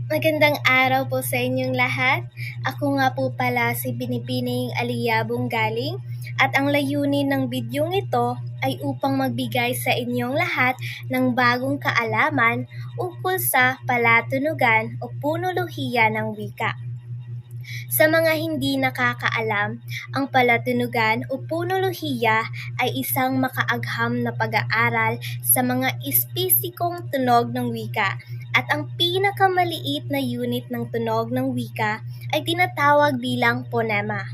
Magandang araw po sa inyong lahat. Ako nga po pala si Binibining Aliyabong Galing at ang layunin ng bidyong ito ay upang magbigay sa inyong lahat ng bagong kaalaman ukol sa palatunugan o punolohiya ng wika. Sa mga hindi nakakaalam, ang palatunugan o punolohiya ay isang makaagham na pag-aaral sa mga espesikong tunog ng wika at ang pinakamaliit na unit ng tunog ng wika ay tinatawag bilang ponema.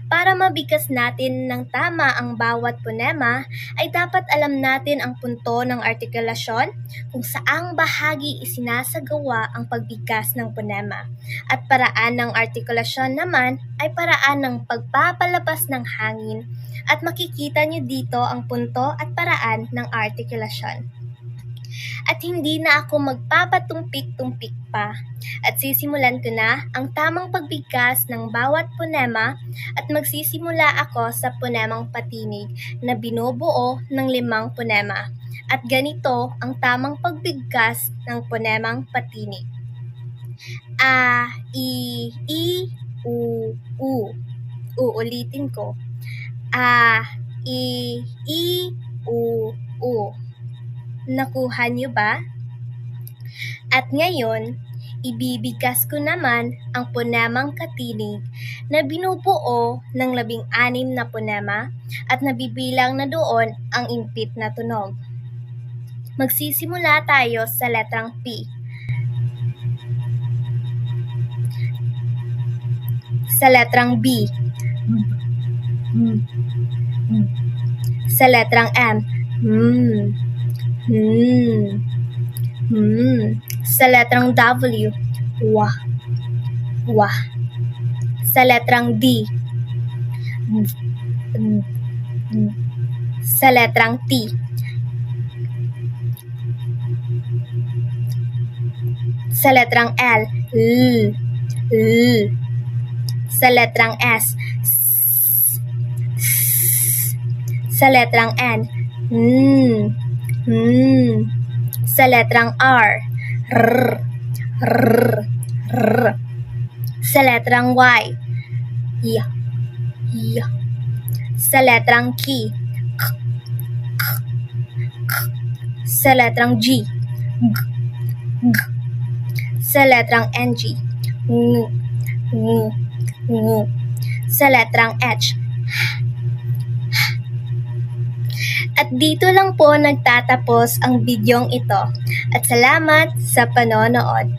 Para mabigkas natin ng tama ang bawat ponema, ay dapat alam natin ang punto ng artikulasyon, kung saang bahagi isinasagawa ang pagbigkas ng ponema. At paraan ng artikulasyon naman ay paraan ng pagpapalabas ng hangin at makikita nyo dito ang punto at paraan ng artikulasyon. At hindi na ako magpapatumpik-tumpik pa at sisimulan ko na ang tamang pagbigkas ng bawat ponema at magsisimula ako sa ponemang patinig na binubuo ng 5 ponema. At ganito ang tamang pagbigkas ng ponemang patinig. A, I, U. Uulitin ko. A, I, U. Nakuha niyo ba? At ngayon, ibibigkas ko naman ang ponemang katinig na binubuo ng 16 na ponema at nabibilang na doon ang impit na tunog. Magsisimula tayo sa letrang P. Sa letrang B. Sa letrang M. Sa letrang W. Wa. Sa letrang D. Sa letrang T. Sa letrang L. Sa letrang S. Sa letrang N. Sa letrang R. Sa letrang Y. Sa letrang K. Sa letrang G. Sa letrang NG. Sa letrang H. At dito lang po nagtatapos ang bidyong ito. At salamat sa panonood.